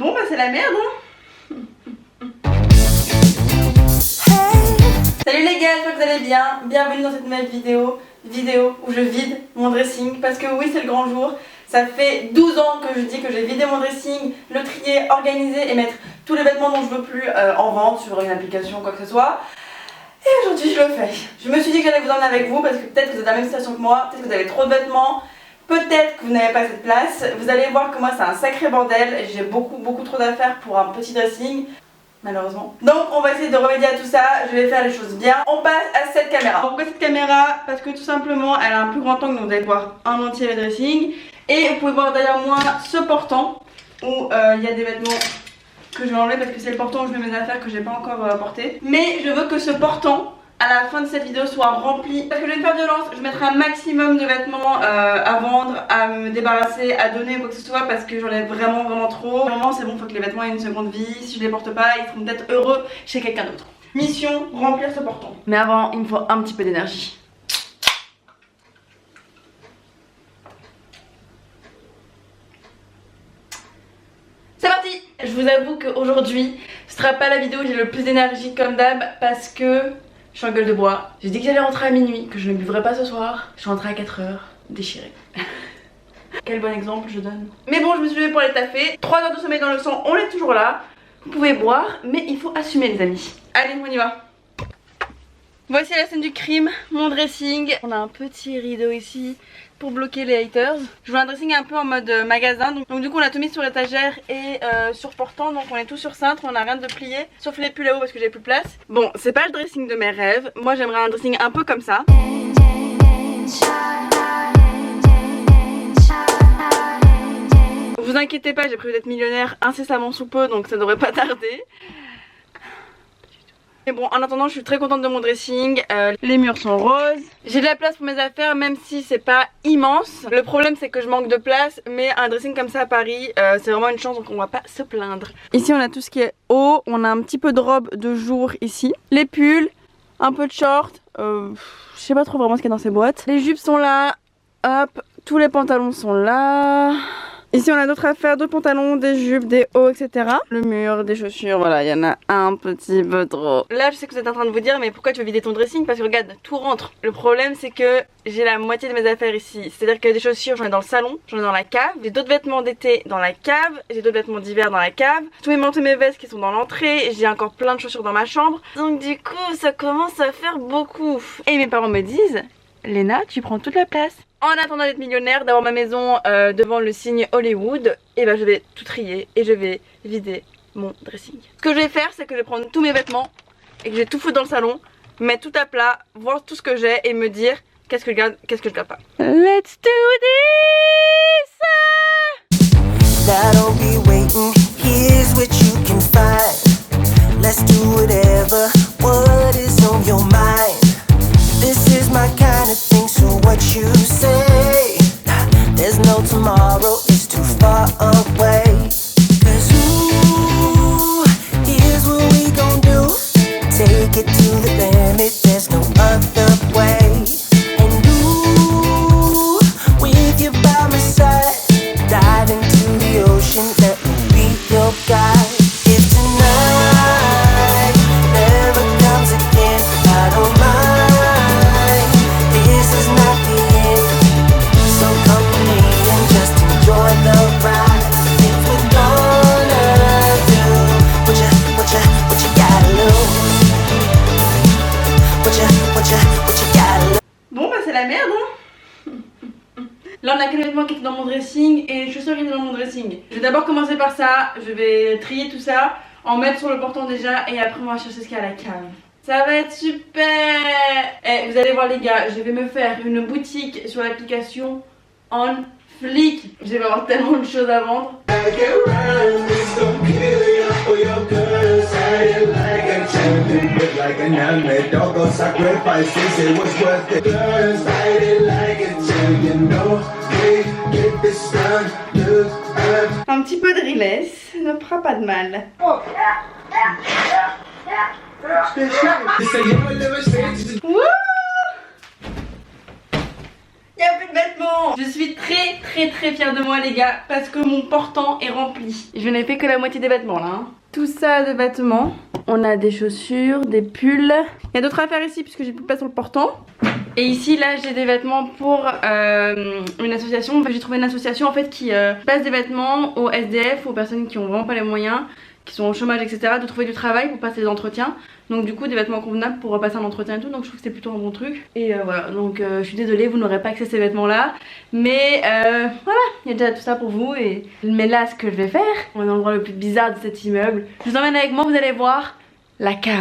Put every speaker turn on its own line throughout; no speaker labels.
Bon bah c'est la merde hein. Salut les gars, j'espère que vous allez bien. Bienvenue dans cette nouvelle vidéo où je vide mon dressing. Parce que oui, c'est le grand jour. Ça fait 12 ans que je dis que j'ai vidé mon dressing, le trier, organiser et mettre tous les vêtements dont je veux plus en vente sur une application ou quoi que ce soit. Et aujourd'hui je le fais. Je me suis dit que j'allais vous emmener avec vous parce que peut-être que vous êtes dans la même situation que moi, peut-être que vous avez trop de vêtements, peut-être que vous n'avez pas cette place. Vous allez voir que moi c'est un sacré bordel, j'ai beaucoup trop d'affaires pour un petit dressing. Malheureusement. Donc on va essayer de remédier à tout ça, je vais faire les choses bien. On passe à cette caméra. Pourquoi cette caméra? Parce que tout simplement elle a un plus grand angle, donc vous allez voir un entier le dressing. Et vous pouvez voir derrière moi ce portant où il y a des vêtements que je vais enlever parce que c'est le portant où je mets mes affaires que j'ai pas encore porté. Mais je veux que ce portant à la fin de cette vidéo soit rempli parce que je vais me faire violence, je mettrai un maximum de vêtements à vendre, à me débarrasser, à donner ou quoi que ce soit parce que j'en ai vraiment trop. Normalement c'est bon, faut que les vêtements aient une seconde vie, si je les porte pas ils seront peut-être heureux chez quelqu'un d'autre. Mission, remplir ce portant. Mais avant il me faut un petit peu d'énergie. C'est parti! Je vous avoue qu'aujourd'hui ce sera pas la vidéo où j'ai le plus d'énergie comme d'hab parce que je suis en gueule de bois. J'ai dit que j'allais rentrer à minuit, que je ne buvrais pas ce soir. Je suis rentrée à 4 h, déchirée. Quel bon exemple je donne. Mais bon, je me suis levée pour aller taffer. 3 heures de sommeil dans le sang, on est toujours là. Vous pouvez boire, mais il faut assumer les amis. Allez, on y va. Voici la scène du crime, mon dressing. On a un petit rideau ici pour bloquer les haters. Je voulais un dressing un peu en mode magasin. Donc du coup on a tout mis sur l'étagère et sur portant. Donc on est tout sur cintre, on a rien de plié. Sauf les pulls là-haut parce que j'ai plus de place. Bon, c'est pas le dressing de mes rêves. Moi j'aimerais un dressing un peu comme ça. Vous inquiétez pas, j'ai prévu d'être millionnaire incessamment sous peu. Donc ça devrait pas tarder. Mais bon, en attendant je suis très contente de mon dressing, les murs sont roses. J'ai de la place pour mes affaires même si c'est pas immense. Le problème c'est que je manque de place, mais un dressing comme ça à Paris c'est vraiment une chance donc on va pas se plaindre. Ici on a tout ce qui est haut, on a un petit peu de robe de jour ici. Les pulls, un peu de short, je sais pas trop vraiment ce qu'il y a dans ces boîtes. Les jupes sont là, hop, tous les pantalons sont là. Ici on a d'autres affaires, d'autres pantalons, des jupes, des hauts, etc. Le mur, des chaussures, voilà, il y en a un petit peu trop. Là je sais que vous êtes en train de vous dire mais pourquoi tu veux vider ton dressing? Parce que regarde, tout rentre. Le problème c'est que j'ai la moitié de mes affaires ici. C'est à dire que des chaussures j'en ai dans le salon, j'en ai dans la cave. J'ai d'autres vêtements d'été dans la cave, j'ai d'autres vêtements d'hiver dans la cave. Tous mes manteaux et mes vestes qui sont dans l'entrée. J'ai encore plein de chaussures dans ma chambre. Donc du coup ça commence à faire beaucoup. Et mes parents me disent, Léna tu prends toute la place. En attendant d'être millionnaire, d'avoir ma maison devant le signe Hollywood, et ben je vais tout trier et je vais vider mon dressing. Ce que je vais faire, c'est que je vais prendre tous mes vêtements et que je vais tout foutre dans le salon, mettre tout à plat, voir tout ce que j'ai et me dire qu'est-ce que je garde, qu'est-ce que je garde pas. Let's do this! That'll be waiting, here's what you can find. Let's do whatever, what is on your mind. This is my kind of thing, so what you say? There's no tomorrow, it's too far away. Cause ooh, here's what we gon' do. Take it to the limit, there's no other way. And ooh, with you by my side, dive into the ocean, let me be your guide. If tonight never comes again, I don't mind. Bon bah c'est la merde hein. Là on a que les vêtements qui étaient dans mon dressing et les chaussures qui étaient dans mon dressing. Je vais d'abord commencer par ça, je vais trier tout ça, en mettre sur le portant déjà et après on va chercher ce qu'il y a à la cave. Ça va être super. Et vous allez voir les gars, je vais me faire une boutique sur l'application on flic. Je vais avoir tellement de choses à vendre. Un petit peu de rillesse ne fera pas de mal. Wouh! Il y a plus de vêtements. Je suis très fière de moi les gars, parce que mon portant est rempli. Je n'ai fait que la moitié des vêtements là hein. Tout ça de vêtements. On a des chaussures, des pulls. Il y a d'autres affaires ici puisque j'ai plus de place sur le portant. Et ici là j'ai des vêtements pour une association. J'ai trouvé une association en fait qui passe des vêtements aux SDF, aux personnes qui ont vraiment pas les moyens, qui sont au chômage etc, de trouver du travail pour passer des entretiens. Donc du coup des vêtements convenables pour passer un entretien et tout, donc je trouve que c'était plutôt un bon truc. Et voilà, donc je suis désolée, vous n'aurez pas accès à ces vêtements là. Mais voilà, il y a déjà tout ça pour vous. Mais là ce que je vais faire, on est dans l'endroit le plus bizarre de cet immeuble. Je vous emmène avec moi, vous allez voir la cave.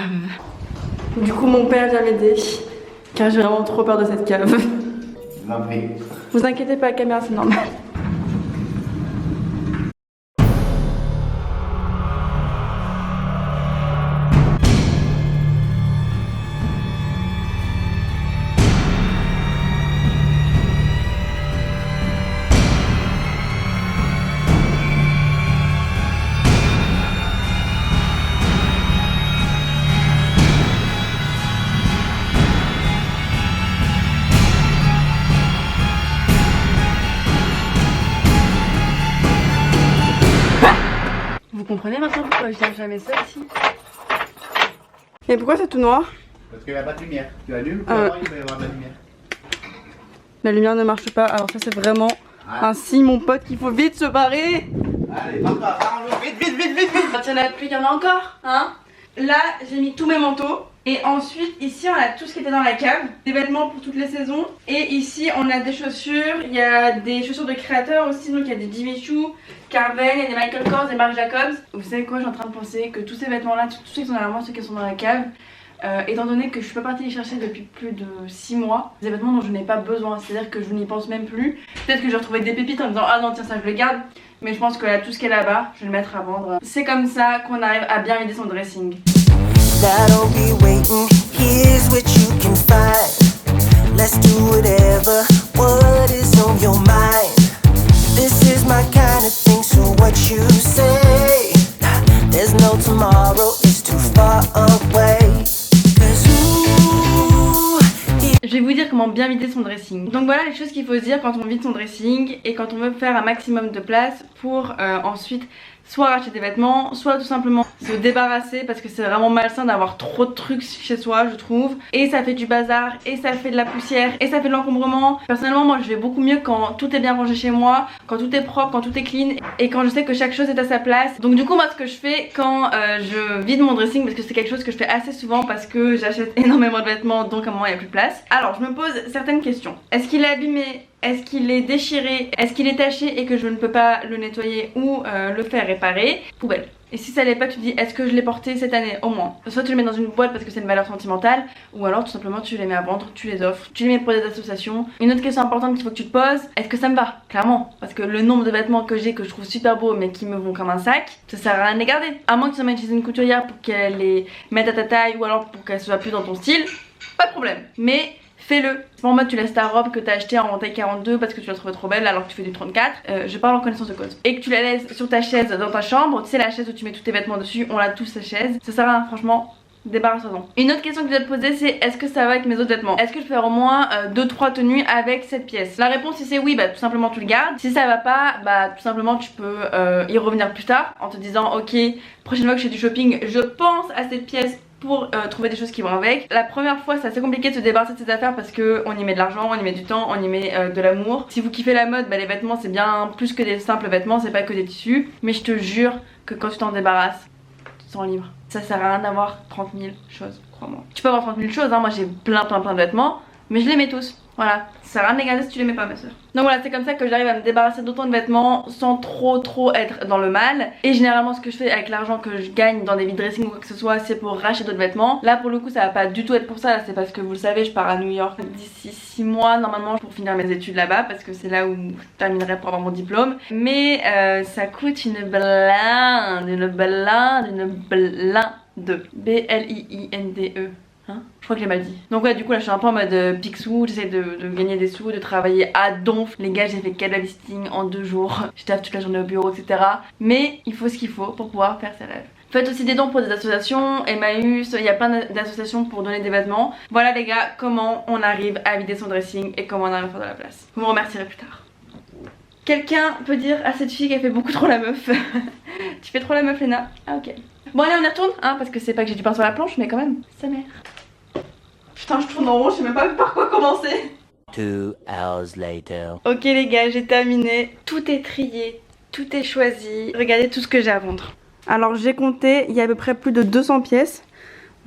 Du coup mon père vient m'aider, car j'ai vraiment trop peur de cette cave. Vous inquiétez pas, la caméra c'est normal. Vous comprenez maintenant pourquoi je viens jamais seule ici? Et pourquoi c'est tout noir?
Parce qu'il n'y a pas de lumière. Tu allumes, il va y avoir de la lumière.
La lumière ne marche pas, alors ça c'est vraiment un signe mon pote qu'il faut vite se barrer.
Allez, pars, vite.
Quand il y en a plus, il y en a encore, hein. Là j'ai mis tous mes manteaux. Et ensuite ici on a tout ce qui était dans la cave, des vêtements pour toutes les saisons. Et ici on a des chaussures, il y a des chaussures de créateurs aussi, donc il y a des Jimmy Choo, Carvel, il y a des Michael Kors, des Marc Jacobs. Vous savez quoi, je suis en train de penser que tous ces vêtements là, tous ceux qui sont derrière moi, ceux qui sont dans la cave, étant donné que je suis pas partie les chercher depuis plus de 6 mois, des vêtements dont je n'ai pas besoin, c'est à dire que je n'y pense même plus. Peut-être que je vais retrouver des pépites en me disant ah non tiens ça je le garde, mais je pense que là tout ce qui est là-bas je vais le mettre à vendre. C'est comme ça qu'on arrive à bien vider son dressing.
That'll be waiting. Here's what you can find. Let's do whatever. What is on your mind? This is my kind of thing. So what you say? There's no tomorrow. It's too far away. 'Cause
je vais vous dire comment bien vider son dressing. Donc voilà les choses qu'il faut se dire quand on vide son dressing et quand on veut faire un maximum de place pour ensuite soit racheter des vêtements, soit tout simplement se débarrasser parce que c'est vraiment malsain d'avoir trop de trucs chez soi je trouve. Et ça fait du bazar, et ça fait de la poussière, et ça fait de l'encombrement. Personnellement moi je vais beaucoup mieux quand tout est bien rangé chez moi, quand tout est propre, quand tout est clean et quand je sais que chaque chose est à sa place. Donc du coup moi ce que je fais quand je vide mon dressing, parce que c'est quelque chose que je fais assez souvent parce que j'achète énormément de vêtements donc à un moment il n'y a plus de place. Alors je me pose certaines questions. Est-ce qu'il est abîmé? Est-ce qu'il est déchiré? Est-ce qu'il est taché et que je ne peux pas le nettoyer ou le faire réparer? Poubelle. Et si ça l'est pas, tu te dis est-ce que je l'ai porté cette année au moins? Soit tu le mets dans une boîte parce que c'est une valeur sentimentale, ou alors tout simplement tu les mets à vendre, tu les offres, tu les mets pour des associations. Une autre question importante qu'il faut que tu te poses, est-ce que ça me va? Clairement, parce que le nombre de vêtements que j'ai que je trouve super beaux mais qui me vont comme un sac, ça sert à rien de les garder. À moins que tu les mettes chez une couturière pour qu'elle les mette à ta taille ou alors pour qu'elle soit plus dans ton style, pas de problème. Mais fais-le. C'est pas en mode tu laisses ta robe que t'as achetée en taille 42 parce que tu la trouvais trop belle alors que tu fais du 34. Je parle en connaissance de cause. Et que tu la laisses sur ta chaise dans ta chambre, tu sais la chaise où tu mets tous tes vêtements dessus, on l'a tous sa chaise. Ça sert à rien, franchement. Débarrasse-toi-en. Une autre question que je dois te poser c'est est-ce que ça va avec mes autres vêtements? Est-ce que je peux faire au moins 2-3 tenues avec cette pièce? La réponse si c'est oui, bah tout simplement tu le gardes. Si ça va pas, bah tout simplement tu peux y revenir plus tard en te disant ok, prochaine fois que je fais du shopping, je pense à cette pièce pour trouver des choses qui vont avec. La première fois c'est assez compliqué de se débarrasser de ces affaires parce que on y met de l'argent, on y met du temps, on y met de l'amour. Si vous kiffez la mode, bah les vêtements c'est bien plus que des simples vêtements, c'est pas que des tissus. Mais je te jure que quand tu t'en débarrasses, tu te sens libre. Ça sert à rien d'avoir 30 000 choses, crois-moi. Tu peux avoir 30 000 choses, hein. Moi j'ai plein de vêtements, mais je les mets tous. Voilà, ça sert à rien de les garder si tu les mets pas ma soeur. Donc voilà, c'est comme ça que j'arrive à me débarrasser d'autant de vêtements sans trop être dans le mal. Et généralement ce que je fais avec l'argent que je gagne dans des vides dressing ou quoi que ce soit, c'est pour racheter d'autres vêtements. Là pour le coup ça va pas du tout être pour ça, là c'est parce que vous le savez je pars à New York d'ici 6 mois normalement pour finir mes études là-bas, parce que c'est là où je terminerai pour avoir mon diplôme. Mais ça coûte une blinde, B-L-I-I-N-D-E. Hein, je crois que j'ai mal dit. Donc ouais du coup là je suis un peu en mode Picsou, j'essaie de gagner des sous, de travailler à donf. Les gars j'ai fait 4 babysitting en 2 jours. Je taffe toute la journée au bureau etc. Mais il faut ce qu'il faut pour pouvoir faire ses rêves. Faites aussi des dons pour des associations, Emmaüs, il y a plein d'associations pour donner des vêtements. Voilà les gars, comment on arrive à vider son dressing et comment on arrive à faire de la place. Vous me remercierez plus tard. Quelqu'un peut dire à cette fille qu'elle fait beaucoup trop la meuf. Tu fais trop la meuf Léna? Ah ok. Bon allez on y retourne hein, parce que c'est pas que j'ai du pain sur la planche mais quand même, sa mère. Putain je tourne en rond, je sais même pas par quoi commencer.
2 hours later.
Ok les gars, j'ai terminé, tout est trié, tout est choisi. Regardez tout ce que j'ai à vendre. Alors j'ai compté, il y a à peu près plus de 200 pièces.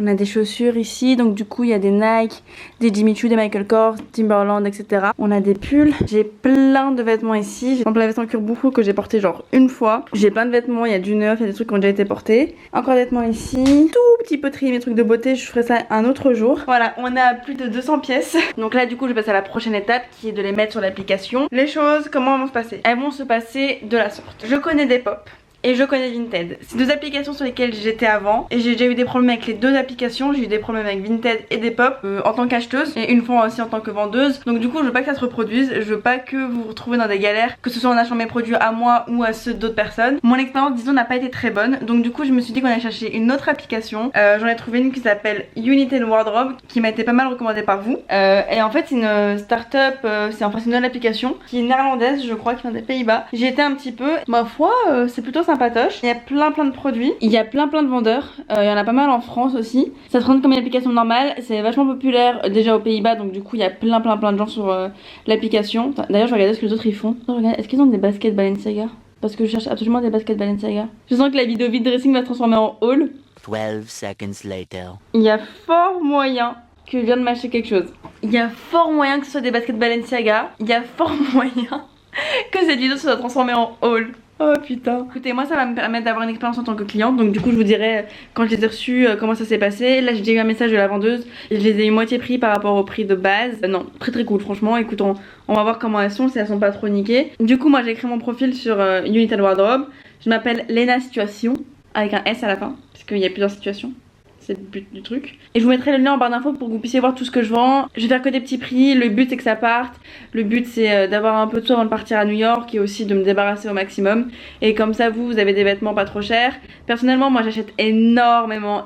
On a des chaussures ici, donc du coup il y a des Nike, des Jimmy Choo, des Michael Kors, Timberland, etc. On a des pulls, j'ai plein de vêtements ici. J'ai par exemple la veste en cuir bouffou que j'ai portée genre une fois. J'ai plein de vêtements, il y a du neuf, il y a des trucs qui ont déjà été portés. Encore des vêtements ici, tout petit peu trié mes trucs de beauté, je ferai ça un autre jour. Voilà, on a plus de 200 pièces. Donc là du coup je vais passer à la prochaine étape qui est de les mettre sur l'application. Les choses, comment vont se passer? Elles vont se passer de la sorte. Je connais Depop. Et je connais Vinted. C'est deux applications sur lesquelles j'étais avant. Et j'ai déjà eu des problèmes avec les deux applications. J'ai eu des problèmes avec Vinted et Depop en tant qu'acheteuse. Et une fois aussi en tant que vendeuse. Donc du coup je veux pas que ça se reproduise. Je veux pas que vous vous retrouvez dans des galères. Que ce soit en achetant mes produits à moi ou à ceux d'autres personnes. Mon expérience disons n'a pas été très bonne. Donc du coup je me suis dit qu'on allait chercher une autre application. J'en ai trouvé une qui s'appelle United Wardrobe. Qui m'a été pas mal recommandée par vous. Et en fait c'est une start-up. C'est une nouvelle application. Qui est néerlandaise je crois. Qui vient des Pays-Bas. J'y étais un petit peu. Ma foi c'est plutôt sympatoche. Il y a plein de produits, il y a plein de vendeurs, il y en a pas mal en France aussi. Ça se rend comme une application normale, c'est vachement populaire déjà aux Pays-Bas, donc du coup il y a plein de gens sur l'application. D'ailleurs je regardais ce que les autres ils font. Est-ce qu'ils ont des baskets Balenciaga? Parce que je cherche absolument des baskets Balenciaga. Je sens que la vidéo vide dressing va se transformer en haul.
12 seconds later.
Il y a fort moyen que je vienne de m'acheter quelque chose. Il y a fort moyen que ce soit des baskets Balenciaga. Il y a fort moyen que cette vidéo se soit transformée en haul. Oh putain. Écoutez, moi ça va me permettre d'avoir une expérience en tant que cliente. Donc du coup je vous dirai quand je les ai reçus comment ça s'est passé. Là j'ai déjà eu un message de la vendeuse et je les ai eu moitié prix par rapport au prix de base. Non, très cool franchement. Écoute, on va voir comment elles sont, si elles sont pas trop niquées. Du coup moi j'ai créé mon profil sur United Wardrobe. Je m'appelle Léna Situation avec un S à la fin parce qu'il y a plusieurs situations. C'est le but du truc. Et je vous mettrai le lien en barre d'infos pour que vous puissiez voir tout ce que je vends. Je vais faire que des petits prix. Le but c'est que ça parte. Le but c'est d'avoir un peu de sous avant de partir à New York et aussi de me débarrasser au maximum. Et comme ça vous avez des vêtements pas trop chers. Personnellement moi j'achète énormément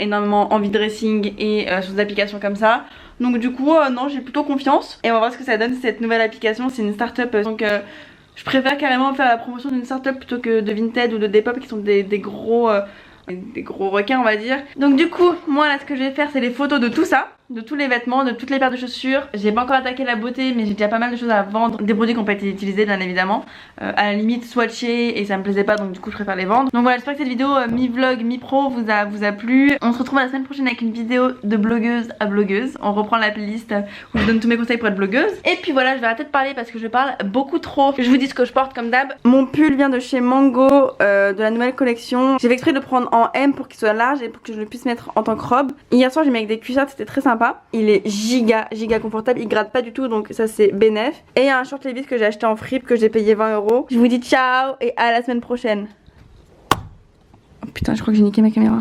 en vide dressing et sur des applications comme ça. Donc du coup non j'ai plutôt confiance. Et on va voir ce que ça donne cette nouvelle application. C'est une start-up donc je préfère carrément faire la promotion d'une start-up plutôt que de Vinted ou de Depop qui sont des gros requins on va dire. Donc du coup moi là ce que je vais faire c'est les photos de tout ça, de tous les vêtements, de toutes les paires de chaussures. J'ai pas encore attaqué la beauté mais j'ai déjà pas mal de choses à vendre. Des produits qui n'ont pas été utilisés bien évidemment, à la limite swatchés et ça me plaisait pas donc du coup je préfère les vendre. Donc voilà, j'espère que cette vidéo mi-vlog mi-pro vous a plu. On se retrouve la semaine prochaine avec une vidéo de blogueuse à blogueuse. On reprend la playlist où je donne tous mes conseils pour être blogueuse. Et puis voilà, je vais arrêter de parler parce que je parle beaucoup trop. Je vous dis ce que je porte comme d'hab. Mon pull vient de chez Mango, de la nouvelle collection. J'ai fait exprès de le prendre en M pour qu'il soit large et pour que je le puisse mettre en tant que robe. Hier soir j'ai mis avec des cuissardes, c'était très sympa. Il est giga confortable, il gratte pas du tout donc ça c'est bénef. Et il y a un short Levi's que j'ai acheté en fripe que j'ai payé 20 €. Je vous dis ciao et à la semaine prochaine. Oh putain je crois que j'ai niqué ma caméra.